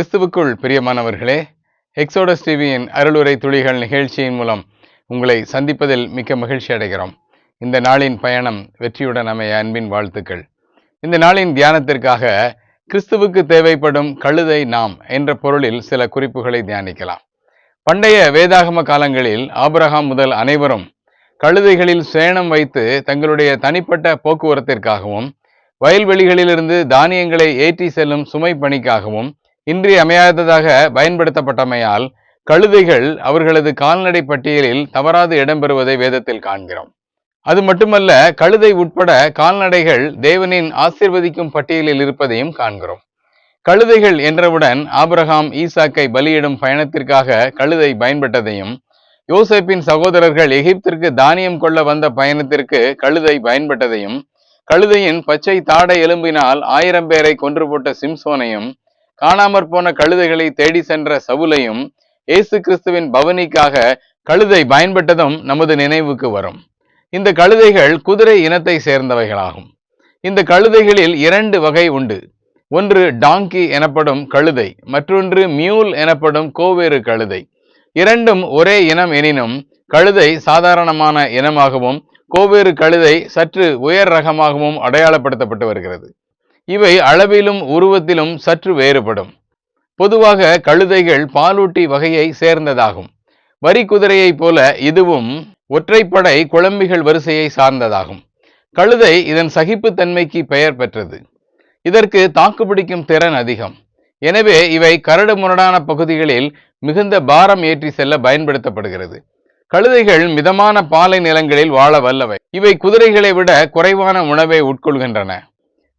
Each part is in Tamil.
கிறிஸ்துவுக்குள் பிரியமானவர்களே, எக்ஸோடஸ் டிவியின் அருளுரை துளிகள் நிகழ்ச்சியின் மூலம் உங்களை சந்திப்பதில் மிக்க மகிழ்ச்சி அடைகிறோம். இந்த நாளின் பயணம் வெற்றியுடன் அமைய அன்பின் வாழ்த்துக்கள். இந்த நாளின் தியானத்திற்காக கிறிஸ்துவுக்கு தேவைப்படும் கழுதை நாம் என்ற பொருளில் சில குறிப்புகளை தியானிக்கலாம். பண்டைய வேதாகம காலங்களில் ஆபிரகாம் முதல் அனைவரும் கழுதைகளில் சேணம் வைத்து தங்களுடைய தனிப்பட்ட போக்குவரத்திற்காகவும் வயல்வெளிகளிலிருந்து தானியங்களை ஏற்றி செல்லும் சுமை பணிக்காகவும் இன்றியமையாததாக பயன்படுத்தப்பட்டமையால் கழுதைகள் அவர்களது கால்நடை பட்டியலில் தவறாது இடம்பெறுவதை வேதத்தில் காண்கிறோம். அது மட்டுமல்ல, கழுதை உட்பட கால்நடைகள் தேவனின் ஆசீர்வதிக்கும் பட்டியலில் இருப்பதையும் காண்கிறோம். கழுதைகள் என்றவுடன் ஆபிரகாம் ஈசாக்கை பலியிடும் பயணத்திற்காக கழுதை பயன்பட்டதையும், யோசேப்பின் சகோதரர்கள் எகிப்திற்கு தானியம் கொள்ள வந்த பயணத்திற்கு கழுதை பயன்பட்டதையும், கழுதையின் பச்சை தாடை எலும்பினால் 1000 பேரை கொன்று போட்ட சிம்சோனையும், காணாமற் போன கழுதைகளை தேடி சென்ற சவுலையும், இயேசு கிறிஸ்துவின் பவனிக்காக கழுதை பயன்பட்டதும் நமது நினைவுக்கு வரும். இந்த கழுதைகள் குதிரை இனத்தை சேர்ந்தவைகளாகும். இந்த கழுதைகளில் 2 வகை உண்டு. ஒன்று டாங்கி எனப்படும் கழுதை, மற்றொன்று மியூல் எனப்படும் கோவேறு கழுதை. இரண்டும் ஒரே இனம் எனினும் கழுதை சாதாரணமான இனமாகவும் கோவேறு கழுதை சற்று உயர் ரகமாகவும் அடையாளப்படுத்தப்பட்டு வருகிறது. இவை அளவிலும் உருவத்திலும் சற்று வேறுபடும். பொதுவாக கழுதைகள் பாலூட்டி வகையை சேர்ந்ததாகும். வரி குதிரையைப் போல இதுவும் ஒற்றைப்படை குழம்பிகள் வரிசையை சார்ந்ததாகும். கழுதை இதன் சகிப்புத்தன்மைக்கு பெயர் பெற்றது. இதற்கு தாக்குப்பிடிக்கும் திறன் அதிகம். எனவே இவை கரடு முரடான பகுதிகளில் மிகுந்த பாரம் ஏற்றி செல்ல பயன்படுத்தப்படுகிறது. கழுதைகள் மிதமான பாலை நிலங்களில் வாழ வல்லவை. இவை குதிரைகளை விட குறைவான உணவை உட்கொள்கின்றன.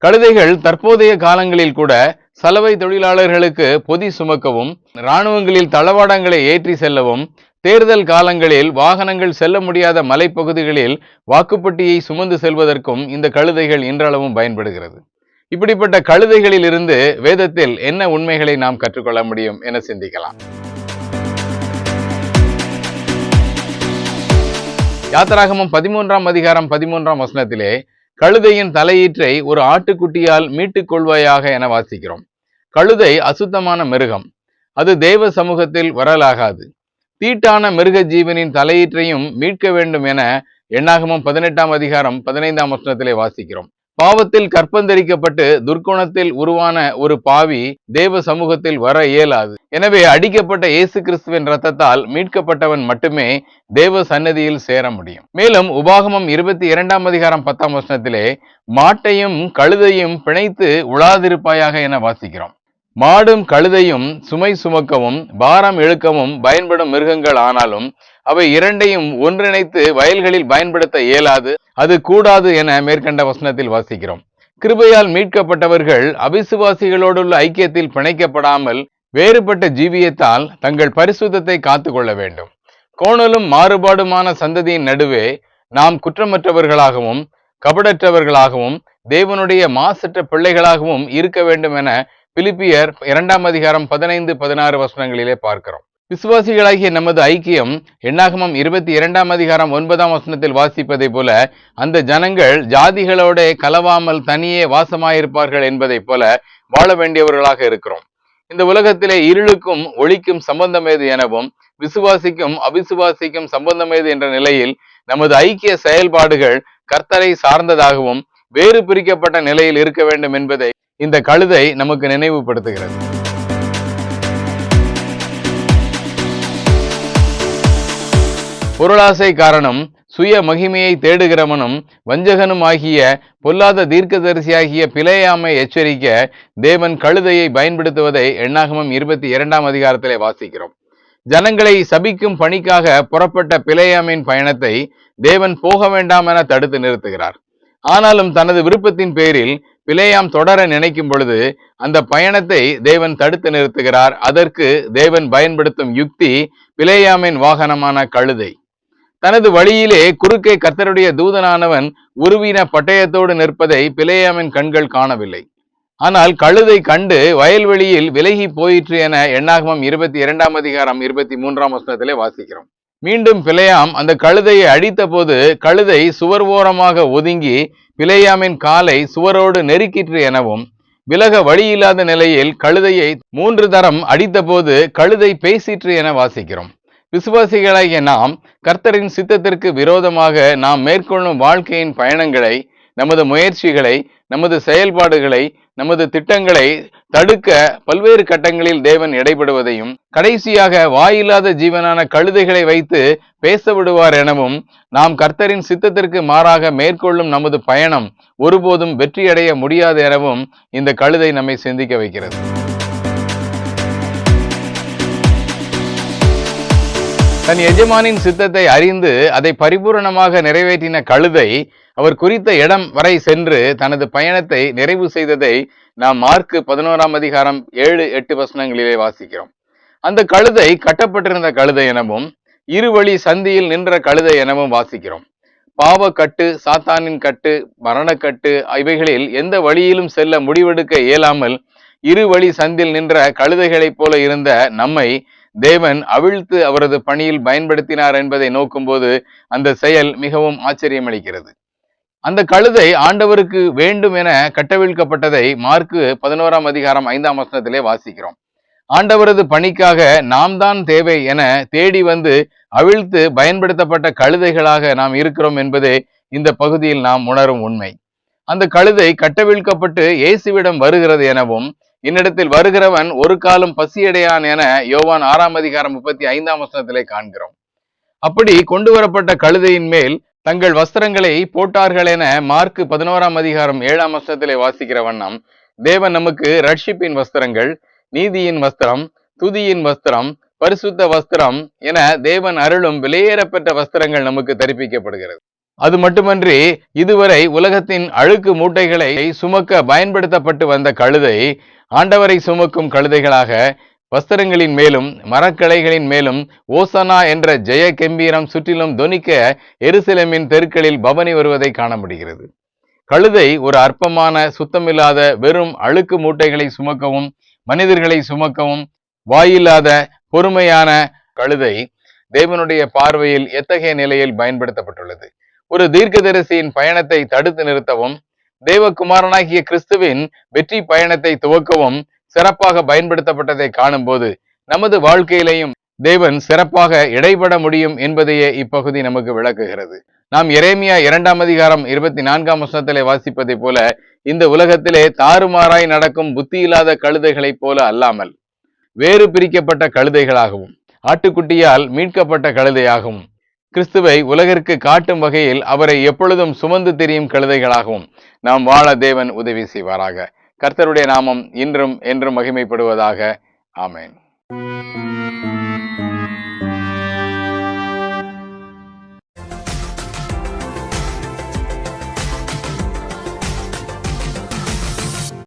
கழுதைகள் தற்போதைய காலங்களில் கூட சலவை தொழிலாளர்களுக்கு பொதி சுமக்கவும், இராணுவங்களில் தளவாடங்களை ஏற்றி செல்லவும், தேர்தல் காலங்களில் வாகனங்கள் செல்ல முடியாத மலைப்பகுதிகளில் வாக்குப்பட்டியை சுமந்து செல்வதற்கும் இந்த கழுதைகள் இன்றளவும் பயன்படுகிறது. இப்படிப்பட்ட கழுதைகளில் இருந்து வேதத்தில் என்ன உண்மைகளை நாம் கற்றுக்கொள்ள முடியும் என சிந்திக்கலாம். யாத்திராகமம் 13ஆம் அதிகாரம் 13ஆம் வசனத்திலே கழுதையின் தலையீற்றை ஒரு ஆட்டுக்குட்டியால் மீட்டுக் கொள்வாயாக என வாசிக்கிறோம். கழுதை அசுத்தமான மிருகம். அது தேவ சமூகத்தில் வரலாகாது. தீட்டான மிருக ஜீவனின் தலையீற்றையும் மீட்க வேண்டும் என எண்ணாகமம் 18ஆம் அதிகாரம் 15ஆம் வசனத்திலே வாசிக்கிறோம். பாவத்தில் கற்பந்தரிக்கப்பட்டு துர்க்குணத்தில் உருவான ஒரு பாவி தேவ சமூகத்தில் வர இயலாது. எனவே அடிக்கப்பட்ட இயேசு கிறிஸ்துவின் இரத்தத்தால் மீட்கப்பட்டவன் மட்டுமே தேவ சன்னதியில் சேர முடியும். மேலும் உபாகமம் 22ஆம் அதிகாரம் 10ஆம் வசனத்திலே மாட்டையும் கழுதையும் பிணைத்து உழாதிருப்பாயாக என வாசிக்கிறோம். மாடும் கழுதையும் சுமை சுமக்கவும் பாரம் இழுக்கவும் பயன்படும் மிருகங்கள் ஆனாலும் அவை இரண்டையும் ஒன்றிணைத்து வயல்களில் பயன்படுத்த இயலாது, அது கூடாது என மேற்கண்ட வசனத்தில் வாசிக்கிறோம். கிருபையால் மீட்கப்பட்டவர்கள் அவிசுவாசிகளோடுள்ள ஐக்கியத்தில் பிணைக்கப்படாமல் வேறுபட்ட ஜீவியத்தால் தங்கள் பரிசுத்தத்தை காத்து கொள்ள வேண்டும். கோணலும் மாறுபாடுமான சந்ததியின் நடுவே நாம் குற்றமற்றவர்களாகவும் கபடற்றவர்களாகவும் தேவனுடைய மாசற்ற பிள்ளைகளாகவும் இருக்க வேண்டும் என பிலிப்பியர் 2ஆம் அதிகாரம் 15-16 வசனங்களிலே பார்க்கிறோம். விசுவாசிகளாகிய நமது ஐக்கியம் எண்ணாகமம் 22ஆம் அதிகாரம் 9ஆம் வசனத்தில் வாசிப்பதை போல அந்த ஜனங்கள் ஜாதிகளோட கலவாமல் தனியே வாசமாயிருப்பார்கள் என்பதை போல வாழ வேண்டியவர்களாக இருக்கிறோம். இந்த உலகத்திலே இருளுக்கும் ஒளிக்கும் சம்பந்தம் ஏது எனவும் விசுவாசிக்கும் அவிசுவாசிக்கும் சம்பந்தம் ஏது என்ற நிலையில் நமது ஐக்கிய செயல்பாடுகள் கர்த்தரை சார்ந்ததாகவும் வேறு பிரிக்கப்பட்ட நிலையில் இருக்க வேண்டும் என்பதை இந்த கழுதை நமக்கு நினைவுபடுத்துகிறது. பொருளாசை காரணம் சுய மகிமையை தேடுகிறவனும் வஞ்சகனும் ஆகிய பொல்லாத தீர்க்கதரிசியாகிய பிலேயாமை எச்சரிக்க தேவன் கழுதையை பயன்படுத்துவதை எண்ணாகமம் 22ஆம் அதிகாரத்திலே வாசிக்கிறோம். ஜனங்களை சபிக்கும் பணிக்காக புறப்பட்ட பிலேயாமின் பயணத்தை தேவன் போக வேண்டாம் என தடுத்து நிறுத்துகிறார். ஆனாலும் தனது விருப்பத்தின் பேரில் பிலேயாம் தொடர நினைக்கும் பொழுது அந்த பயணத்தை தேவன் தடுத்து நிறுத்துகிறார். அதற்கு தேவன் பயன்படுத்தும் யுக்தி பிலேயாமின் வாகனமான கழுதை. தனது வழியிலே குறுக்கே கர்த்தருடைய தூதனானவன் உருவின பட்டயத்தோடு நிற்பதை பிலேயாமின் கண்கள் காணவில்லை. ஆனால் கழுதை கண்டு வயல்வெளியில் விலகி போயிற்று என எண்ணாகமம் 22ஆம் அதிகாரம் 23ஆம் வசனத்திலே வாசிக்கிறோம். மீண்டும் பிலேயாம் அந்த கழுதையை அடித்த போது கழுதை சுவர் ஓரமாக ஒதுங்கி பிலேயாமின் காலை சுவரோடு நெருக்கிற்று எனவும் விலக வழியில்லாத நிலையில் கழுதையை 3 தரம் அடித்தபோது கழுதை பேசிற்று என வாசிக்கிறோம். விசுவாசிகளாகிய நாம் கர்த்தரின் சித்தத்திற்கு விரோதமாக நாம் மேற்கொள்ளும் வாழ்க்கையின் பயணங்களை, நமது முயற்சிகளை, நமது செயல்பாடுகளை, நமது திட்டங்களை தடுக்க பல்வேறு கட்டங்களில் தேவன் இடைபடுவதையும், கடைசியாக வாயில்லாத ஜீவனான கழுதைகளை வைத்து பேச விடுவார் எனவும், நாம் கர்த்தரின் சித்தத்திற்கு மாறாக மேற்கொள்ளும் நமது பயணம் ஒருபோதும் வெற்றியடைய முடியாது எனவும் இந்த கழுதை நம்மை சிந்திக்க வைக்கிறது. தன் எஜமானின் சித்தத்தை அறிந்து அதை பரிபூரணமாக நிறைவேற்றின கழுதை அவர் குறித்த இடம் வரை சென்று தனது பயணத்தை நிறைவு செய்ததை நாம் மார்க்கு 11ஆம் அதிகாரம் 7-8 வசனங்களிலே வாசிக்கிறோம். அந்த கழுதை கட்டப்பட்டிருந்த கழுதை எனவும், இருவழி சந்தியில் நின்ற கழுதை எனவும் வாசிக்கிறோம். பாவக்கட்டு, சாத்தானின் கட்டு, மரணக்கட்டு இவைகளில் எந்த வழியிலும் செல்ல முடிவெடுக்க இயலாமல் இருவழி சந்தில் நின்ற கழுதைகளைப் போல இருந்த நம்மை தேவன் அவிழ்த்து அவரது பணியில் பயன்படுத்தினார் என்பதை நோக்கும்போது அந்த செயல் மிகவும் ஆச்சரியமளிக்கிறது. அந்த கழுதை ஆண்டவருக்கு வேண்டும் என கட்டவிழ்க்கப்பட்டதை மார்க்கு 11ஆம் அதிகாரம் 5ஆம் வசனத்திலே வாசிக்கிறோம். ஆண்டவரது பணிக்காக நாம் தான் தேவை என தேடி வந்து அவிழ்த்து பயன்படுத்தப்பட்ட கழுதைகளாக நாம் இருக்கிறோம் என்பதே இந்த பகுதியில் நாம் உணரும் உண்மை. அந்த கழுதை கட்டவிழ்க்கப்பட்டு இயேசுவிடம் வருகிறது எனவும், என்னிடத்தில் வருகிறவன் ஒரு காலம் பசியடையான் என யோவான் 6ஆம் அதிகாரம் 35ஆம் வசனத்திலே காண்கிறோம். அப்படி கொண்டு வரப்பட்ட கழுதையின் மேல் தங்கள் வஸ்திரங்களை போட்டார்கள் என மார்க்கு 11ஆம் அதிகாரம் 7ஆம் வசனத்திலே வாசிக்கிற வண்ணம், தேவன் நமக்கு ரட்சிப்பின் வஸ்திரங்கள், நீதியின் வஸ்திரம், துதியின் வஸ்திரம், பரிசுத்த வஸ்திரம் என தேவன் அருளும் விலையேறப்பெற்ற வஸ்திரங்கள் நமக்கு தரிப்பிக்கப்படுகிறது. அது மட்டுமன்றி, இதுவரை உலகத்தின் அழுக்கு மூட்டைகளை சுமக்க பயன்படுத்தப்பட்டு வந்த கழுதை ஆண்டவரை சுமக்கும் கழுதைகளாக வஸ்திரங்களின் மேலும் மரக்கலைகளின் மேலும் ஓசனா என்ற ஜெய கம்பீரம் சுற்றிலும் தொனிக்க எருசலேமின் தெருக்களில் பவனி வருவதை காண முடிகிறது. கழுதை ஒரு அற்பமான, சுத்தமில்லாத வெறும் அழுக்கு மூட்டைகளை சுமக்கவும், மனிதர்களை சுமக்கவும் வாயில்லாத பொறுமையான கழுதை தேவனுடைய பார்வையில் எத்தகைய நிலையில் பயன்படுத்தப்பட்டுள்ளது? ஒரு தீர்க்கதரிசியின் பயணத்தை தடுத்து நிறுத்தவும், தேவகுமாரனாகிய கிறிஸ்துவின் வெற்றி பயணத்தை துவக்கவும் சிறப்பாக பயன்படுத்தப்பட்டதை காணும்போது நமது வாழ்க்கையிலையும் தேவன் சிறப்பாக இடைபட முடியும் என்பதையே இப்பகுதி நமக்கு விளக்குகிறது. நாம் எரேமியா 2ஆம் அதிகாரம் 24ஆம் வசனத்திலே வாசிப்பதை போல, இந்த உலகத்திலே தாறுமாறாய் நடக்கும் புத்தியில்லாத கழுதைகளைப் போல அல்லாமல் வேறு பிரிக்கப்பட்ட கழுதைகளாகவும், ஆட்டுக்குட்டியால் மீட்கப்பட்ட கழுதையாகவும், கிறிஸ்துவை உலகிற்கு காட்டும் வகையில் அவரை எப்பொழுதும் சுமந்து திரியும் கழுதைகளாகவும் நாம் வாழ தேவன் உதவி செய்வாராக. கர்த்தருடைய நாமம் இன்றும் என்றும் மகிமைப்படுவதாக. ஆமென்.